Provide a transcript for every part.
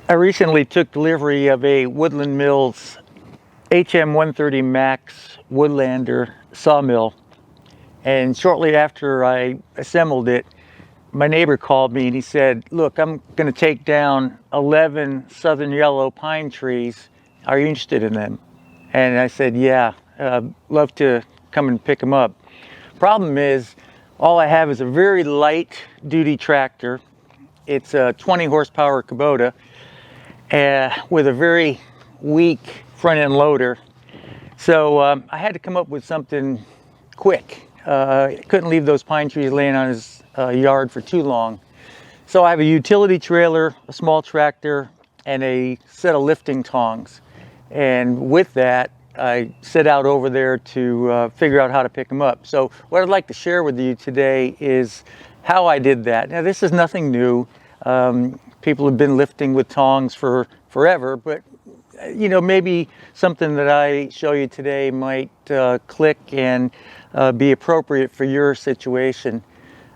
I recently took delivery of a Woodland Mills HM130MAX Woodlander sawmill, and shortly after I assembled it, my neighbor called me and he said, "Look, I'm going to take down 11 southern yellow pine trees. Are you interested in them?" And I said, "Yeah, love to come and pick them up." Problem is, all I have is a very light duty tractor. It's a 20 horsepower Kubota with a very weak front end loader. So I had to come up with something quick. Couldn't leave those pine trees laying on his yard for too long. So I have a utility trailer, a small tractor, and a set of lifting tongs. And with that, I set out over there to figure out how to pick them up. So what I'd like to share with you today is how I did that. Now, this is nothing new. People have been lifting with tongs for forever, but you know, maybe something that I show you today might click and be appropriate for your situation.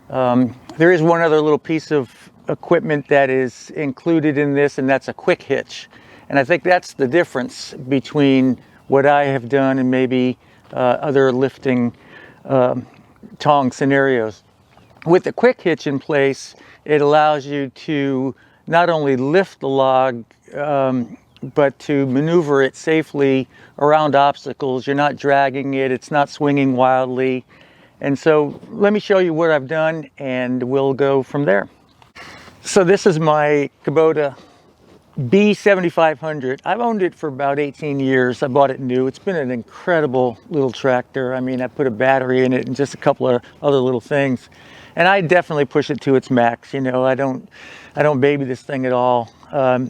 There is one other little piece of equipment that is included in this, and that's a quick hitch. And I think that's the difference between what I have done and maybe other lifting tong scenarios. With the quick hitch in place, it allows you to not only lift the log, but to maneuver it safely around obstacles. You're not dragging it, it's not swinging wildly. And so let me show you what I've done and we'll go from there. So this is my Kubota B7500. I've owned it for about 18 years. I bought it new. It's been an incredible little tractor. I mean, I put a battery in it and just a couple of other little things. And I definitely push it to its max. You know, I don't baby this thing at all.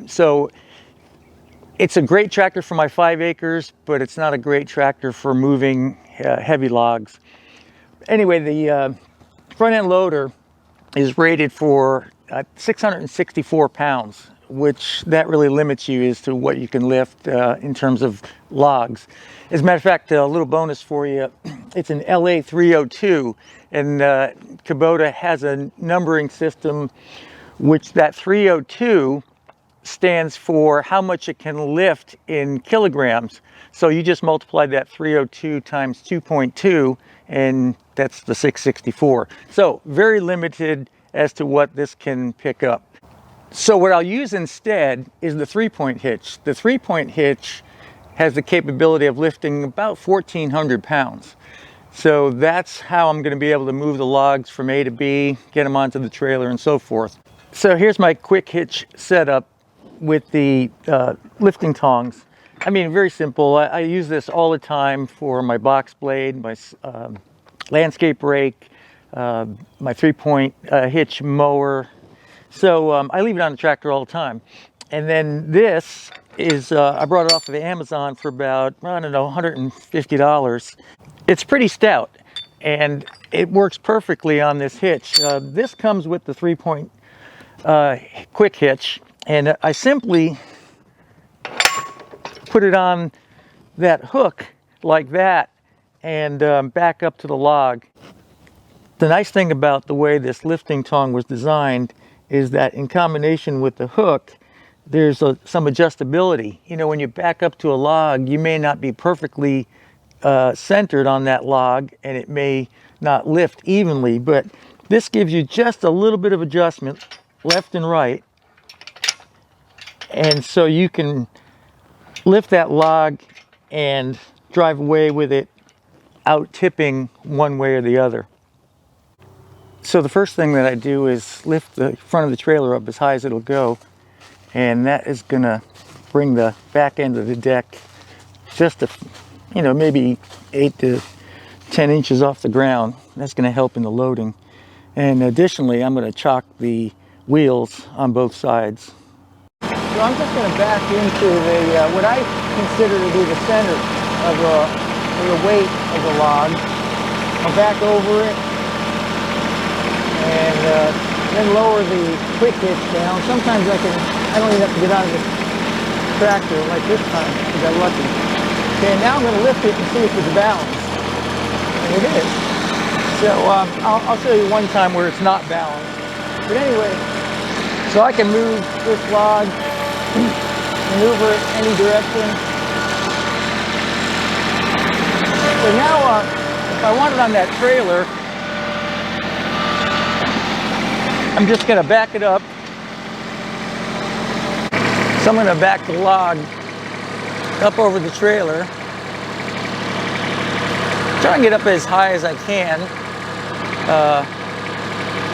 So it's a great tractor for my 5 acres, but it's not a great tractor for moving heavy logs. Anyway, the front end loader is rated for 664 pounds, which that really limits you as to what you can lift in terms of logs. As a matter of fact, a little bonus for you, it's an LA 302, and Kubota has a numbering system which that 302 stands for how much it can lift in kilograms. So you just multiply that 302 times 2.2 and that's the 664. So very limited as to what this can pick up. So what I'll use instead is the 3-point hitch. The 3-point hitch has the capability of lifting about 1,400 pounds. So that's how I'm going to be able to move the logs from A to B, get them onto the trailer and so forth. So here's my quick hitch setup with the lifting tongs. I mean, very simple. I use this all the time for my box blade, my landscape rake, my 3-point hitch mower. So I leave it on the tractor all the time. And then this is, I brought it off of Amazon for about, I don't know, $150. It's pretty stout and it works perfectly on this hitch. This comes with the 3-point quick hitch, and I simply put it on that hook like that and back up to the log. The nice thing about the way this lifting tong was designed is that in combination with the hook, there's some adjustability. You know, when you back up to a log, you may not be perfectly centered on that log and it may not lift evenly, but this gives you just a little bit of adjustment left and right, and so you can lift that log and drive away with it out tipping one way or the other. So the first thing that I do is lift the front of the trailer up as high as it'll go, and that is gonna bring the back end of the deck just a, you know, maybe 8 to 10 inches off the ground. That's gonna help in the loading. And additionally, I'm gonna chock the wheels on both sides. So I'm just going to back into the what I consider to be the center of the weight of the log. I'll back over it and then lower the quick hitch down. Sometimes I don't even have to get out of the tractor like this time. I got lucky. Okay, now I'm going to lift it and see if it's balanced. And it is. So I'll show you one time where it's not balanced. But anyway, so I can move this log to maneuver it any direction. So now, if I want it on that trailer, I'm just going to back it up. So I'm going to back the log up over the trailer. Try and get up as high as I can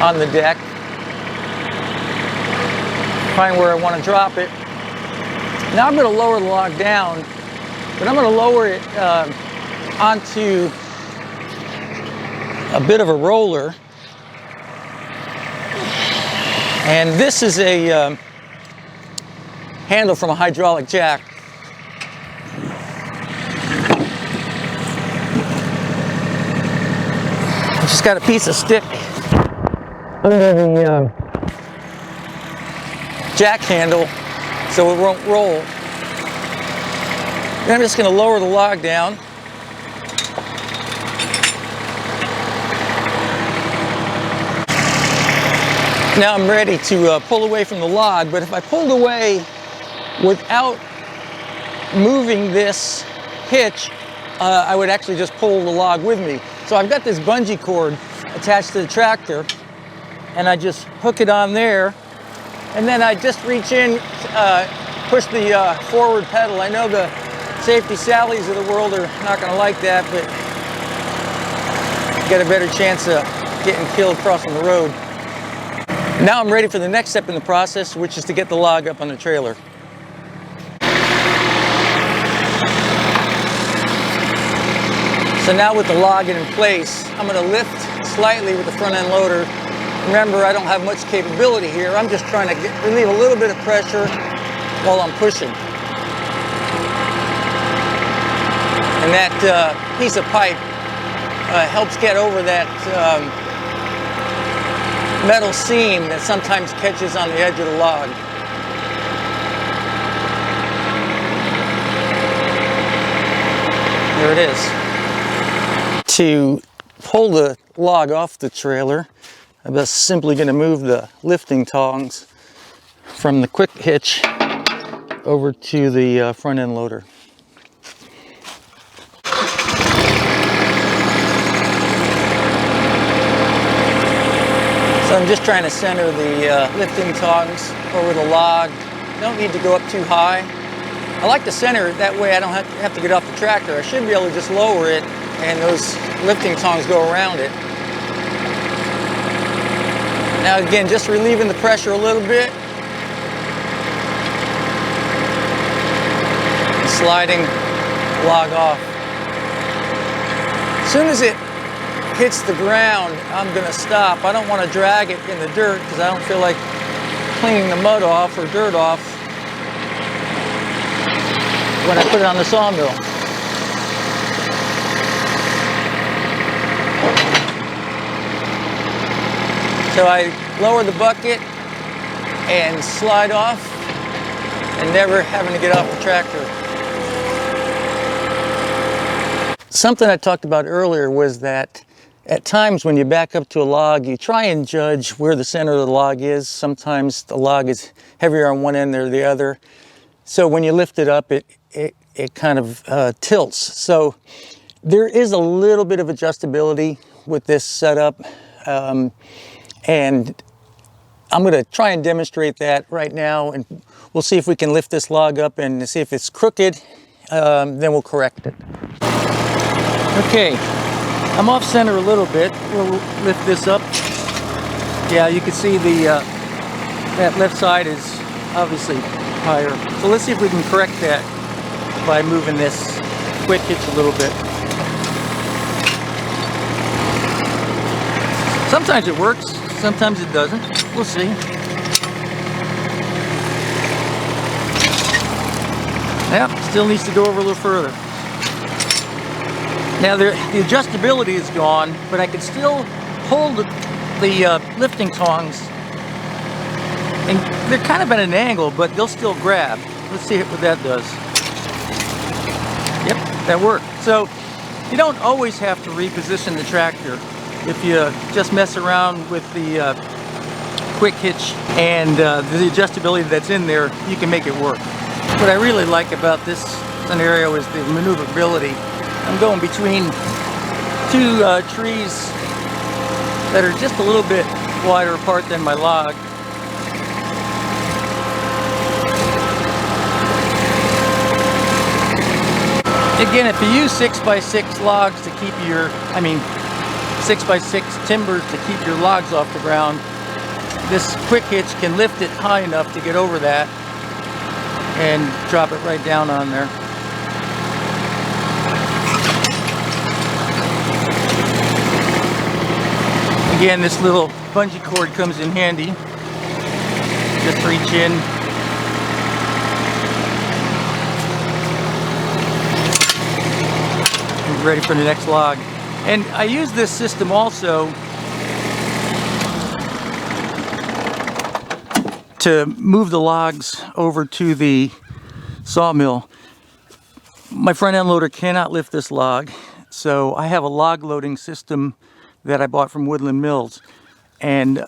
on the deck. Find where I want to drop it. Now I'm going to lower the log down, but I'm going to lower it onto a bit of a roller. And this is a handle from a hydraulic jack. I just got a piece of stick under the jack handle so it won't roll. Then I'm just going to lower the log down. Now I'm ready to pull away from the log, but if I pulled away without moving this hitch, I would actually just pull the log with me. So I've got this bungee cord attached to the tractor, and I just hook it on there, and then I just reach in, push the forward pedal. I know the safety Sallys of the world are not going to like that, but you get a better chance of getting killed crossing the road. Now I'm ready for the next step in the process, which is to get the log up on the trailer. So now with the log in place, I'm going to lift slightly with the front end loader. Remember, I don't have much capability here. I'm just trying to relieve a little bit of pressure while I'm pushing. And that piece of pipe helps get over that metal seam that sometimes catches on the edge of the log. There it is. To pull the log off the trailer, I'm just simply going to move the lifting tongs from the quick hitch over to the front end loader. So I'm just trying to center the lifting tongs over the log. Don't need to go up too high. I like to center it, that way I don't have to get off the tractor. I should be able to just lower it and those lifting tongs go around it. Now again, just relieving the pressure a little bit. And sliding the log off. As soon as it hits the ground, I'm going to stop. I don't want to drag it in the dirt because I don't feel like cleaning the mud off or dirt off when I put it on the sawmill. So I lower the bucket and slide off and never having to get off the tractor. Something I talked about earlier was that at times when you back up to a log, you try and judge where the center of the log is. Sometimes the log is heavier on one end than the other. So when you lift it up, it kind of tilts. So there is a little bit of adjustability with this setup. And I'm going to try and demonstrate that right now, and we'll see if we can lift this log up and see if it's crooked, then we'll correct it. Okay, I'm off center a little bit. We'll lift this up. Yeah, you can see that left side is obviously higher. So let's see if we can correct that by moving this quick hitch a little bit. Sometimes it works, sometimes it doesn't. We'll see. Yep, still needs to go over a little further. Now the adjustability is gone, but I can still hold the lifting tongs, and they're kind of at an angle, but they'll still grab. Let's see what that does. Yep, that worked. So you don't always have to reposition the tractor. If you just mess around with the quick hitch and the adjustability that's in there, you can make it work. What I really like about this scenario is the maneuverability. I'm going between two trees that are just a little bit wider apart than my log. Again, if you use 6x6 logs to keep your, 6x6 timbers to keep your logs off the ground, this quick hitch can lift it high enough to get over that and drop it right down on there. Again, this little bungee cord comes in handy. Just reach in. And ready for the next log. And I use this system also to move the logs over to the sawmill. My front end loader cannot lift this log, so I have a log loading system that I bought from Woodland Mills, and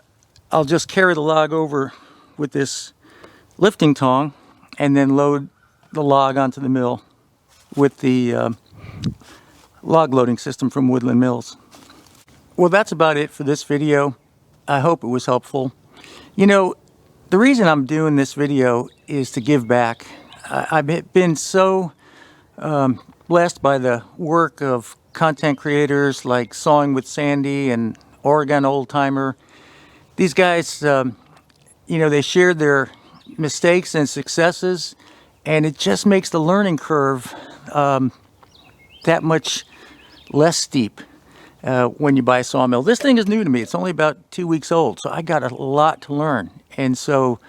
I'll just carry the log over with this lifting tong and then load the log onto the mill with the log loading system from Woodland Mills. Well, that's about it for this video. I hope it was helpful. You know, the reason I'm doing this video is to give back. I've been so blessed by the work of content creators like Sawing with Sandy and Oregon Old Timer. These guys, you know, they shared their mistakes and successes, and it just makes the learning curve that much less steep when you buy a sawmill. This thing is new to me. It's only about 2 weeks old, so I got a lot to learn. And so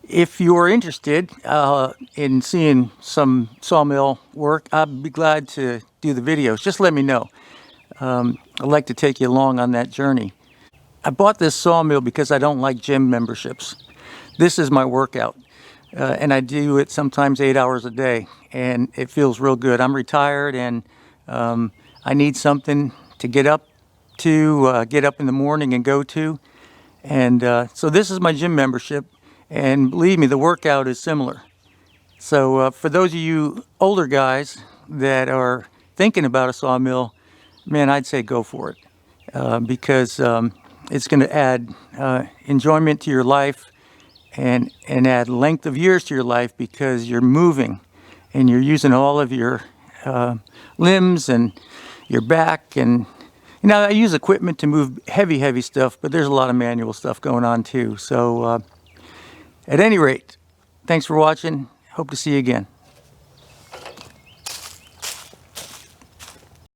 if you're interested in seeing some sawmill work, I'd be glad to do the videos. Just let me know. I'd like to take you along on that journey. I bought this sawmill because I don't like gym memberships. This is my workout, and I do it sometimes 8 hours a day, and it feels real good. I'm retired, and I need something to get up to, get up in the morning and go to. And so this is my gym membership, and believe me, the workout is similar. So for those of you older guys that are thinking about a sawmill, man, I'd say go for it, because it's going to add enjoyment to your life and add length of years to your life, because you're moving and you're using all of your limbs and your back. And you know, I use equipment to move heavy stuff, but there's a lot of manual stuff going on too. So at any rate, thanks for watching. Hope to see you again.